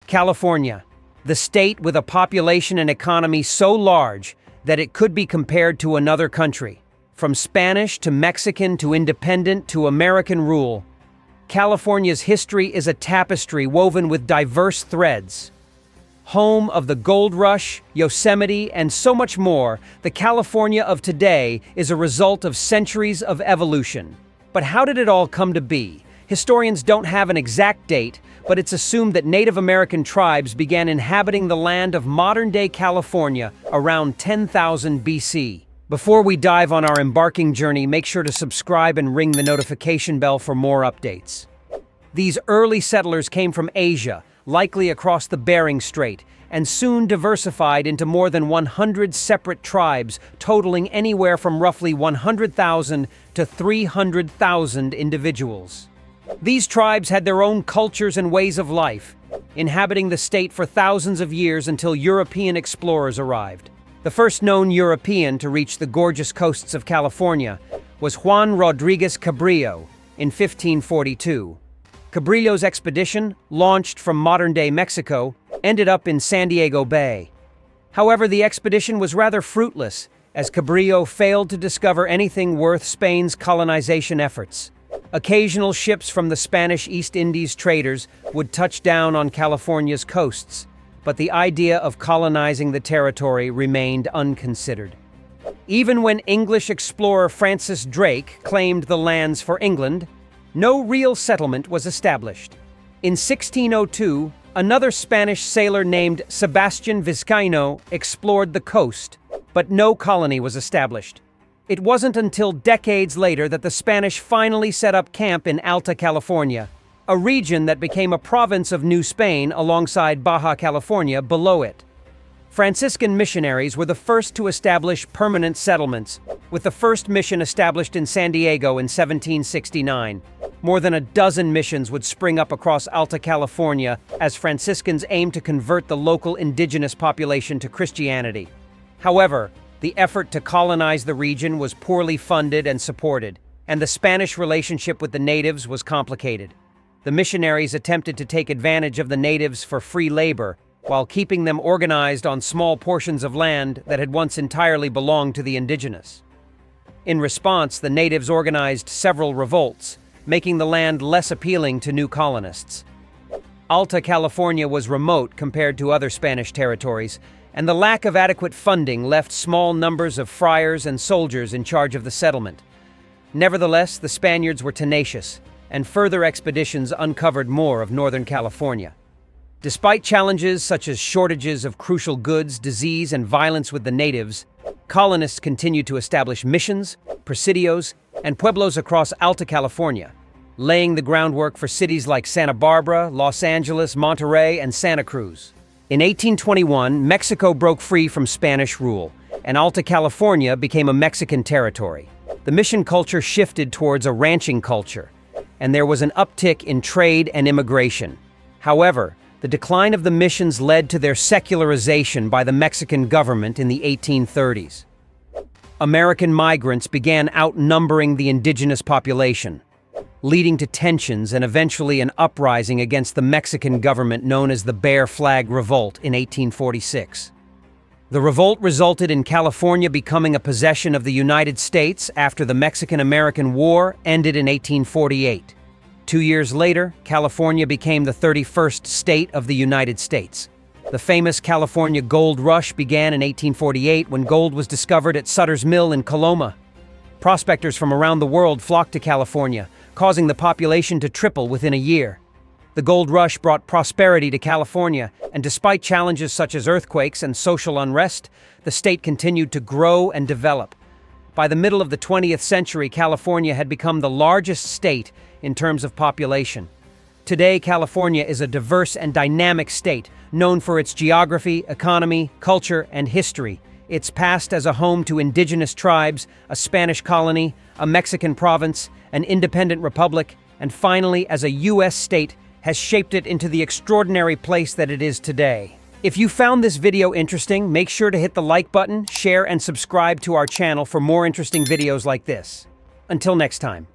California, the state with a population and economy so large that it could be compared to another country. From Spanish to Mexican to independent to American rule, California's history is a tapestry woven with diverse threads. Home of the gold rush, Yosemite, and so much more, the California of today is a result of centuries of evolution. But how did it all come to be? Historians don't have an exact date, but it's assumed that Native American tribes began inhabiting the land of modern-day California around 10,000 BC. Before we dive on our embarking journey, make sure to subscribe and ring the notification bell for more updates. These early settlers came from Asia, likely across the Bering Strait, and soon diversified into more than 100 separate tribes, totaling anywhere from roughly 100,000 to 300,000 individuals. These tribes had their own cultures and ways of life, inhabiting the state for thousands of years until European explorers arrived. The first known European to reach the gorgeous coasts of California was Juan Rodriguez Cabrillo in 1542. Cabrillo's expedition, launched from modern-day Mexico, ended up in San Diego Bay. However, the expedition was rather fruitless, as Cabrillo failed to discover anything worth Spain's colonization efforts. Occasional ships from the Spanish East Indies traders would touch down on California's coasts, but the idea of colonizing the territory remained unconsidered. Even when English explorer Francis Drake claimed the lands for England, no real settlement was established. In 1602, another Spanish sailor named Sebastián Vizcaíno explored the coast, but no colony was established. It wasn't until decades later that the Spanish finally set up camp in Alta California, a region that became a province of New Spain alongside Baja California below it. Franciscan missionaries were the first to establish permanent settlements, with the first mission established in San Diego in 1769. More than a dozen missions would spring up across Alta California as Franciscans aimed to convert the local indigenous population to Christianity. However, the effort to colonize the region was poorly funded and supported, and the Spanish relationship with the natives was complicated. The missionaries attempted to take advantage of the natives for free labor, while keeping them organized on small portions of land that had once entirely belonged to the indigenous. In response, the natives organized several revolts, making the land less appealing to new colonists. Alta California was remote compared to other Spanish territories, and the lack of adequate funding left small numbers of friars and soldiers in charge of the settlement. Nevertheless, the Spaniards were tenacious, and further expeditions uncovered more of Northern California. Despite challenges such as shortages of crucial goods, disease, and violence with the natives, colonists continued to establish missions, presidios, and pueblos across Alta California, laying the groundwork for cities like Santa Barbara, Los Angeles, Monterey, and Santa Cruz. In 1821, Mexico broke free from Spanish rule, and Alta California became a Mexican territory. The mission culture shifted towards a ranching culture, and there was an uptick in trade and immigration. However, the decline of the missions led to their secularization by the Mexican government in the 1830s. American migrants began outnumbering the indigenous population, leading to tensions and eventually an uprising against the Mexican government known as the Bear Flag Revolt in 1846. The revolt resulted in California becoming a possession of the United States after the Mexican-American War ended in 1848. 2 years later, California became the 31st state of the United States. The famous California Gold Rush began in 1848 when gold was discovered at Sutter's Mill in Coloma. Prospectors from around the world flocked to California, causing the population to triple within a year. The gold rush brought prosperity to California, and despite challenges such as earthquakes and social unrest, the state continued to grow and develop. By the middle of the 20th century, California had become the largest state in terms of population. Today, California is a diverse and dynamic state, known for its geography, economy, culture, and history. Its past as a home to indigenous tribes, a Spanish colony, a Mexican province, an independent republic, and finally as a U.S. state has shaped it into the extraordinary place that it is today. If you found this video interesting, make sure to hit the like button, share, and subscribe to our channel for more interesting videos like this. Until next time.